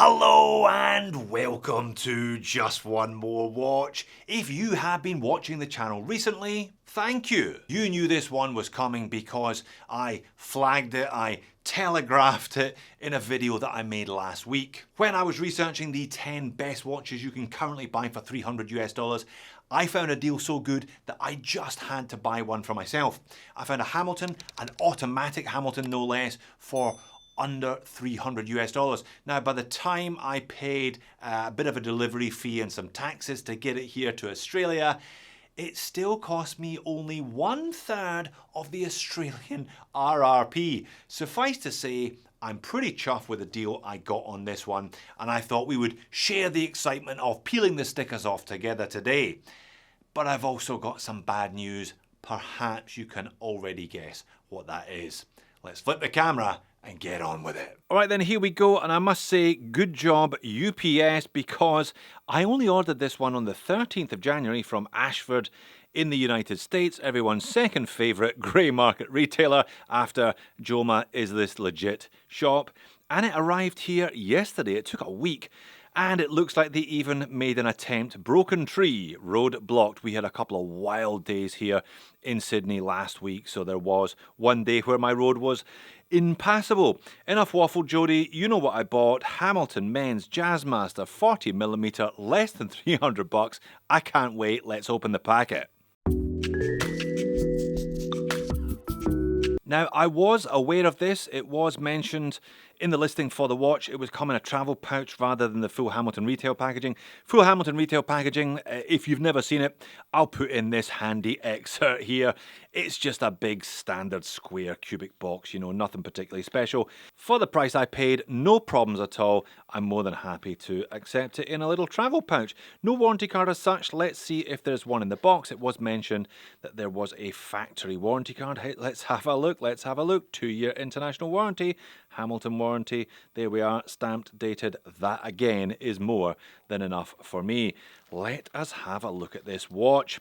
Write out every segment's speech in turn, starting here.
Hello and welcome to Just One More Watch. If you have been watching the channel recently, thank you. You knew this one was coming because I flagged it, I telegraphed it in a video that I made last week. When I was researching the 10 best watches you can currently buy for $300 US, I found a deal so good that I just had to buy one for myself. I found a Hamilton, an automatic Hamilton no less, for under $300 US. Now, by the time I paid a bit of a delivery fee and some taxes to get it here to Australia, it still cost me only 1/3 of the Australian RRP. Suffice to say, I'm pretty chuffed with the deal I got on this one, and I thought we would share the excitement of peeling the stickers off together today. But I've also got some bad news. Perhaps you can already guess what that is. Let's flip the camera and get on with it. All right then, here we go, and I must say good job UPS, because I only ordered this one on the 13th of January from Ashford in the United States, everyone's second favourite grey market retailer after Joma is this legit shop, and it arrived here yesterday. It took a week. And it looks like they even made an attempt. Broken tree, road blocked. We had a couple of wild days here in Sydney last week, so there was one day where my road was impassable. Enough waffle, Jody. You know what I bought. Hamilton men's Jazzmaster 40mm, less than $300. I can't wait. Let's open the packet. Now, I was aware of this. It was mentioned in the listing for the watch. It was come in a travel pouch rather than the full Hamilton retail packaging. Full Hamilton retail packaging, if you've never seen it, I'll put in this handy excerpt here. It's just a big standard square cubic box, you know, nothing particularly special. For the price I paid, no problems at all. I'm more than happy to accept it in a little travel pouch. No warranty card as such. Let's see if there's one in the box. It was mentioned that there was a factory warranty card. Hey, let's have a look. Let's have a look. 2-year international warranty. Hamilton warranty. There we are, stamped, dated. That again is more than enough for me. Let us have a look at this watch.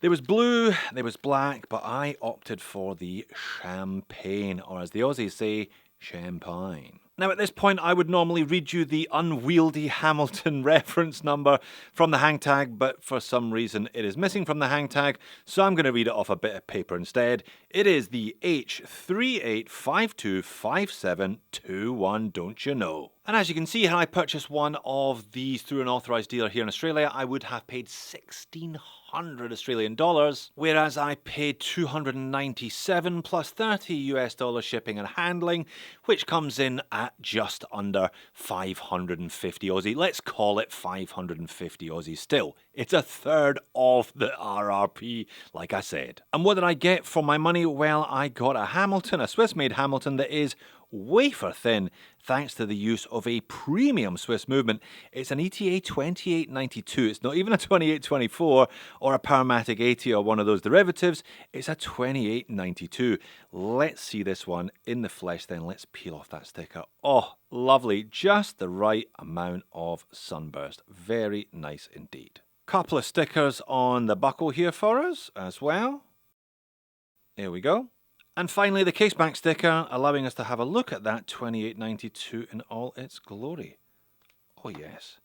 There was blue, there was black, but I opted for the champagne, or as the Aussies say, champagne. Now, at this point, I would normally read you the unwieldy Hamilton reference number from the hang tag, but for some reason it is missing from the hang tag, so I'm going to read it off a bit of paper instead. It is the H38525721, don't you know? And as you can see, had I purchased one of these through an authorised dealer here in Australia, I would have paid $1,600 Australian dollars, whereas I paid $297 plus $30 US shipping and handling, which comes in at just under 550 Aussie. Let's call it 550 Aussie still. It's a third of the RRP, like I said. And what did I get for my money? Well, I got a Hamilton, a Swiss-made Hamilton that is wafer thin, thanks to the use of a premium Swiss movement. It's an ETA 2892. It's not even a 2824 or a Powermatic 80 or one of those derivatives. It's a 2892. Let's see this one in the flesh then. Let's peel off that sticker. Oh, lovely. Just the right amount of sunburst. Very nice indeed. Couple of stickers on the buckle here for us as well. There we go. And finally, the caseback sticker, allowing us to have a look at that 2892 in all its glory. Oh yes,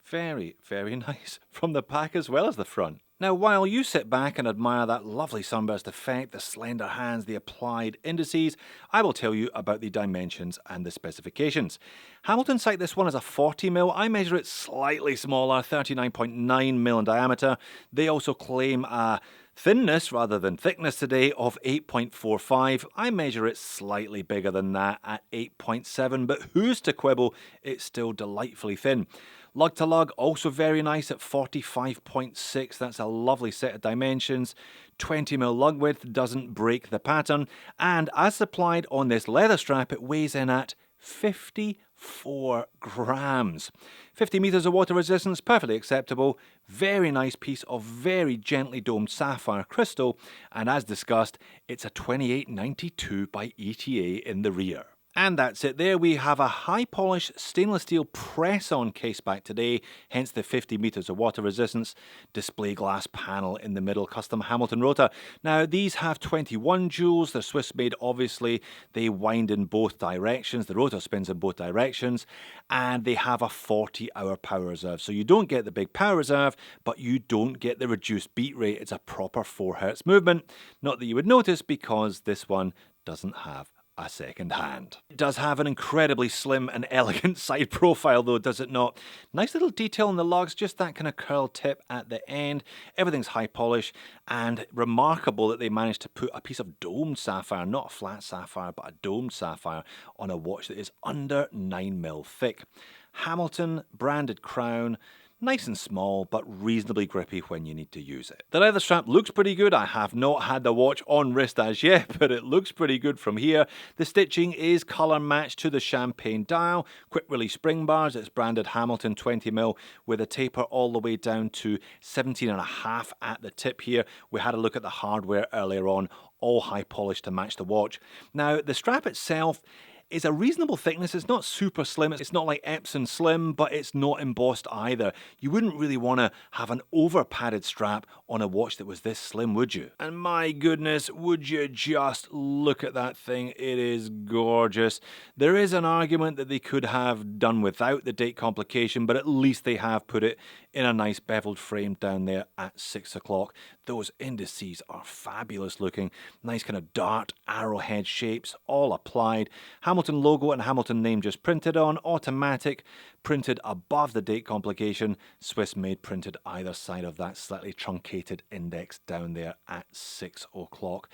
very, very nice from the back as well as the front. Now, while you sit back and admire that lovely sunburst effect, the slender hands, the applied indices, I will tell you about the dimensions and the specifications. Hamilton cite this one as a 40mm. I measure it slightly smaller, 39.9mm in diameter. They also claim a thinness rather than thickness today of 8.45. I measure it slightly bigger than that at 8.7, but who's to quibble? It's still delightfully thin. Lug to lug, also very nice at 45.6. That's a lovely set of dimensions. 20mm lug width doesn't break the pattern. And as supplied on this leather strap, it weighs in at 54 grams. 50 meters of water resistance, perfectly acceptable. Very nice piece of very gently domed sapphire crystal. And as discussed, it's a 2892 by ETA in the rear. And that's it there. We have a high polish stainless steel press-on case back today, hence the 50 meters of water resistance, display glass panel in the middle, custom Hamilton rotor. Now these have 21 joules, they're Swiss made obviously, they wind in both directions, the rotor spins in both directions, and they have a 40-hour power reserve. So you don't get the big power reserve, but you don't get the reduced beat rate. It's a proper 4 Hz movement. Not that you would notice because this one doesn't have a second hand. It does have an incredibly slim and elegant side profile though, does it not? Nice little detail on the lugs, just that kind of curl tip at the end. Everything's high polish, and remarkable that they managed to put a piece of domed sapphire, not a flat sapphire, but a domed sapphire on a watch that is under 9mm thick. Hamilton branded crown. Nice and small, but reasonably grippy when you need to use it. The leather strap looks pretty good. I have not had the watch on wrist as yet, but it looks pretty good from here. The stitching is colour matched to the champagne dial. Quick release spring bars. It's branded Hamilton 20mm with a taper all the way down to 17.5 at the tip here. We had a look at the hardware earlier on, all high polish to match the watch. Now, the strap itself is a reasonable thickness. It's not super slim. It's not like Epson slim, but it's not embossed either. You wouldn't really want to have an over padded strap on a watch that was this slim, would you? And my goodness, would you just look at that thing? It is gorgeous. There is an argument that they could have done without the date complication, but at least they have put it in a nice beveled frame down there at 6 o'clock. Those indices are fabulous looking. Nice kind of dart arrowhead shapes, all applied. Hamilton logo and Hamilton name just printed on. Automatic, printed above the date complication. Swiss made, printed either side of that slightly truncated index down there at 6 o'clock.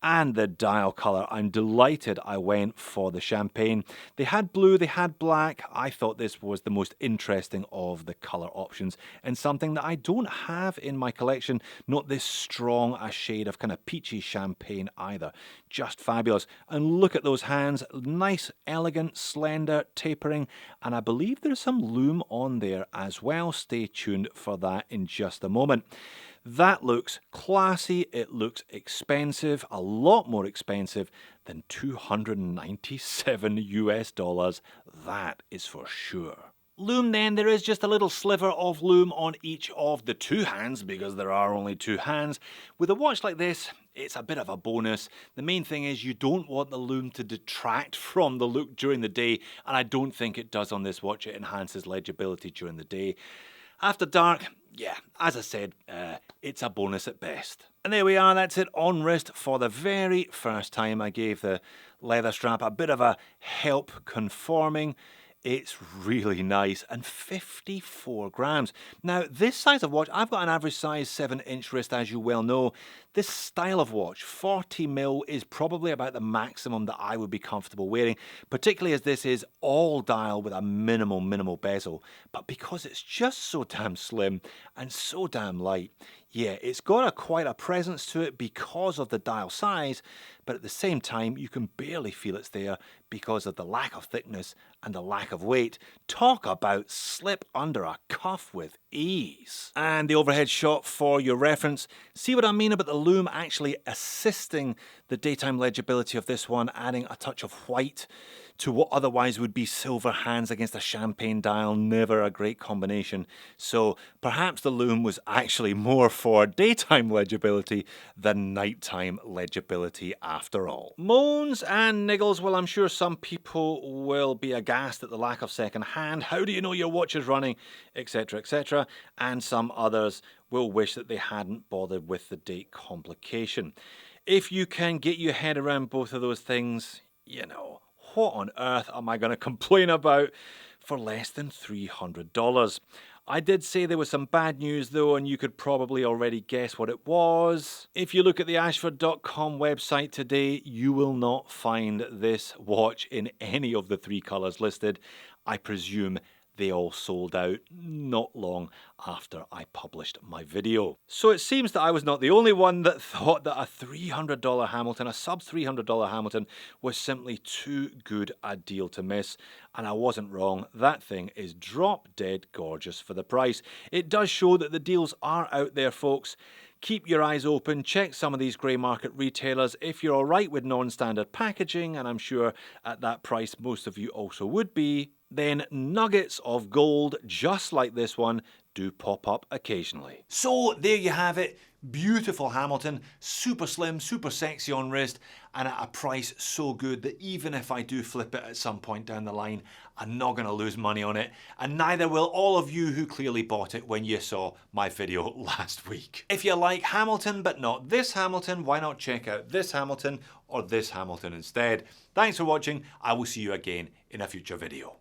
And the dial colour, I'm delighted I went for the champagne. They had blue, they had black. I thought this was the most interesting of the colour options, and something that I don't have in my collection. Not this strong a shade of kind of peachy champagne either. Just fabulous. And look at those hands. Nice, elegant, slender, tapering, and I believe there's some lume on there as well. Stay tuned for that in just a moment. That looks classy, it looks expensive, a lot more expensive than $297 US, that is for sure. Lume then, there is just a little sliver of lume on each of the two hands, because there are only two hands. With a watch like this, it's a bit of a bonus. The main thing is you don't want the lume to detract from the look during the day, and I don't think it does on this watch. It enhances legibility during the day. After dark, yeah, as I said, it's a bonus at best. And there we are, that's it on wrist for the very first time. I gave the leather strap a bit of a help conforming. It's really nice, and 54 grams. Now, this size of watch, I've got an average size 7-inch wrist, as you well know. This style of watch, 40mm, is probably about the maximum that I would be comfortable wearing, particularly as this is all dial with a minimal bezel. But because it's just so damn slim and so damn light, yeah, it's got quite a presence to it because of the dial size, but at the same time, you can barely feel it's there because of the lack of thickness and the lack of weight. Talk about slip under a cuff with ease. And the overhead shot for your reference. See what I mean about the lume actually assisting the daytime legibility of this one, adding a touch of white to what otherwise would be silver hands against a champagne dial. Never a great combination. So perhaps the lume was actually more for daytime legibility than nighttime legibility after all. Moans and niggles. Well, I'm sure some people will be aghast at the lack of second hand. How do you know your watch is running? Etc, etc. And some others will wish that they hadn't bothered with the date complication. If you can get your head around both of those things, you know, what on earth am I going to complain about for less than $300? I did say there was some bad news though, and you could probably already guess what it was. If you look at the Ashford.com website today, you will not find this watch in any of the three colours listed. I presume they all sold out not long after I published my video. So it seems that I was not the only one that thought that a $300 Hamilton, a sub $300 Hamilton, was simply too good a deal to miss. And I wasn't wrong. That thing is drop dead gorgeous for the price. It does show that the deals are out there, folks. Keep your eyes open, check some of these grey market retailers. If you're alright with non-standard packaging, and I'm sure at that price most of you also would be, then nuggets of gold, just like this one, do pop up occasionally. So there you have it. Beautiful Hamilton, super slim, super sexy on wrist, and at a price so good that even if I do flip it at some point down the line, I'm not going to lose money on it, and neither will all of you who clearly bought it when you saw my video last week. If you like Hamilton but not this Hamilton, why not check out this Hamilton or this Hamilton instead? Thanks for watching. I will see you again in a future video.